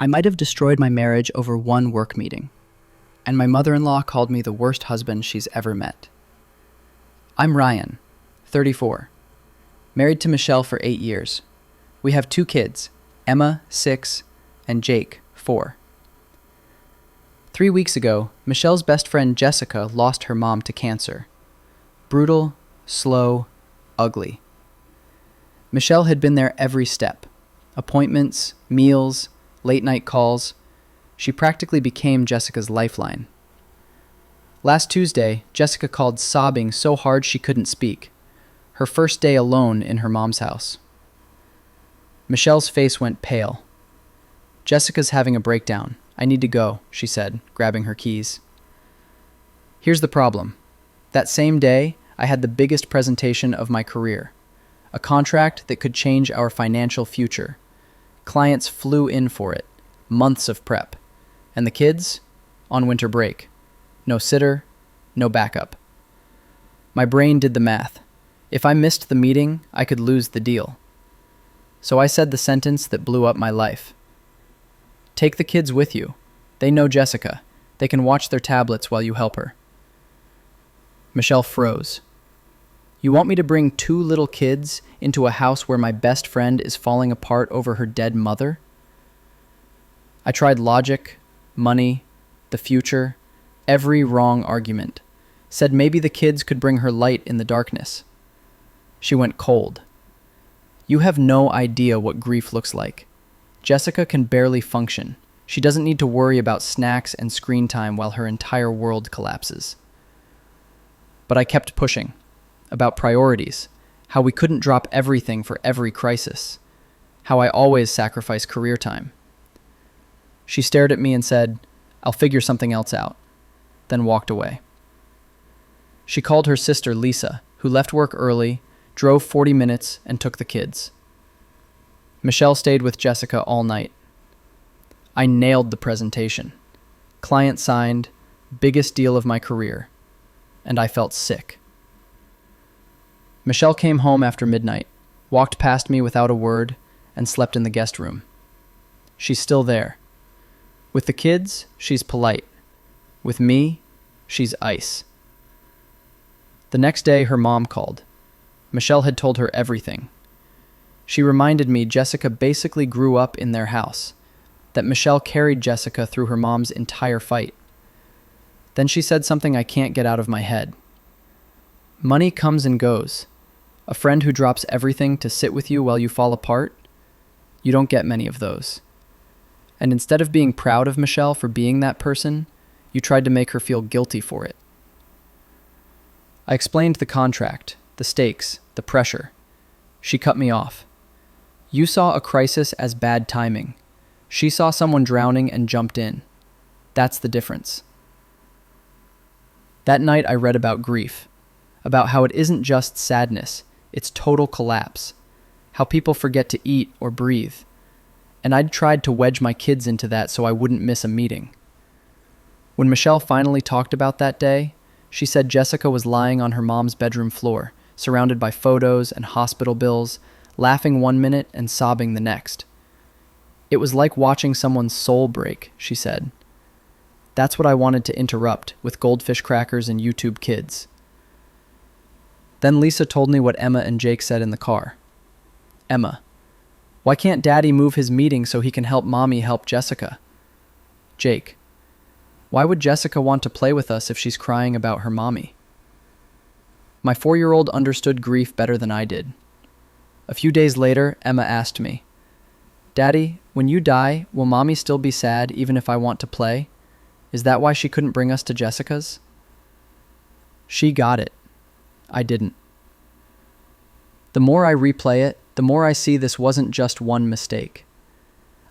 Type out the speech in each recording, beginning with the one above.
I might have destroyed my marriage over one work meeting, and my mother-in-law called me the worst husband she's ever met. I'm Ryan, 34, married to Michelle for 8 years. We have 2 kids, Emma, 6, and Jake, 4. 3 weeks ago, Michelle's best friend Jessica lost her mom to cancer. Brutal, slow, ugly. Michelle had been there every step. Appointments, meals, late-night calls. She practically became Jessica's lifeline. Last Tuesday, Jessica called sobbing so hard she couldn't speak. Her first day alone in her mom's house. Michelle's face went pale. "Jessica's having a breakdown. I need to go," she said, grabbing her keys. Here's the problem. That same day, I had the biggest presentation of my career. A contract that could change our financial future. Clients flew in for it. Months of prep. And the kids? On winter break. No sitter, no backup. My brain did the math. If I missed the meeting, I could lose the deal. So I said the sentence that blew up my life. Take the kids with you. They know Jessica. They can watch their tablets while you help her. Michelle froze. You want me to bring 2 little kids into a house where my best friend is falling apart over her dead mother? I tried logic, money, the future, every wrong argument. Said maybe the kids could bring her light in the darkness. She went cold. You have no idea what grief looks like. Jessica can barely function. She doesn't need to worry about snacks and screen time while her entire world collapses. But I kept pushing. About priorities. How we couldn't drop everything for every crisis. How I always sacrifice career time. She stared at me and said, "I'll figure something else out," then walked away. She called her sister Lisa, who left work early, drove 40 minutes, and took the kids. Michelle stayed with Jessica all night. I nailed the presentation. Client signed, biggest deal of my career, and I felt sick. Michelle came home after midnight, walked past me without a word, and slept in the guest room. She's still there. With the kids, she's polite. With me, she's ice. The next day, her mom called. Michelle had told her everything. She reminded me Jessica basically grew up in their house, that Michelle carried Jessica through her mom's entire fight. Then she said something I can't get out of my head. Money comes and goes. A friend who drops everything to sit with you while you fall apart, you don't get many of those. And instead of being proud of Michelle for being that person, you tried to make her feel guilty for it. I explained the contract, the stakes, the pressure. She cut me off. You saw a crisis as bad timing. She saw someone drowning and jumped in. That's the difference. That night I read about grief, about how it isn't just sadness, it's total collapse, how people forget to eat or breathe. And I'd tried to wedge my kids into that so I wouldn't miss a meeting. When Michelle finally talked about that day, she said Jessica was lying on her mom's bedroom floor, surrounded by photos and hospital bills, laughing one minute and sobbing the next. It was like watching someone's soul break, she said. That's what I wanted to interrupt with goldfish crackers and YouTube Kids. Then Lisa told me what Emma and Jake said in the car. Emma: why can't Daddy move his meeting so he can help Mommy help Jessica? Jake: why would Jessica want to play with us if she's crying about her mommy? My 4-year-old understood grief better than I did. A few days later, Emma asked me, Daddy, when you die, will Mommy still be sad even if I want to play? Is that why she couldn't bring us to Jessica's? She got it. I didn't. The more I replay it, the more I see this wasn't just one mistake.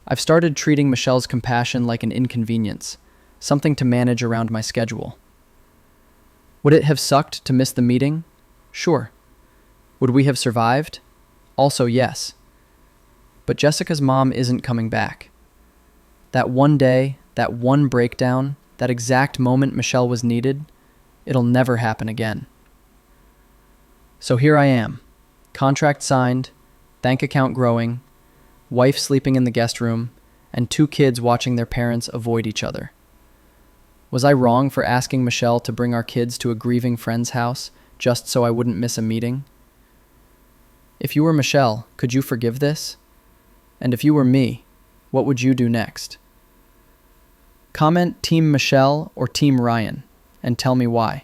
I've started treating Michelle's compassion like an inconvenience, something to manage around my schedule. Would it have sucked to miss the meeting? Sure. Would we have survived? Also yes. But Jessica's mom isn't coming back. That one day, that one breakdown, that exact moment Michelle was needed, it'll never happen again. So here I am, contract signed, bank account growing, wife sleeping in the guest room, and 2 kids watching their parents avoid each other. Was I wrong for asking Michelle to bring our kids to a grieving friend's house just so I wouldn't miss a meeting? If you were Michelle, could you forgive this? And if you were me, what would you do next? Comment Team Michelle or Team Ryan, and tell me why.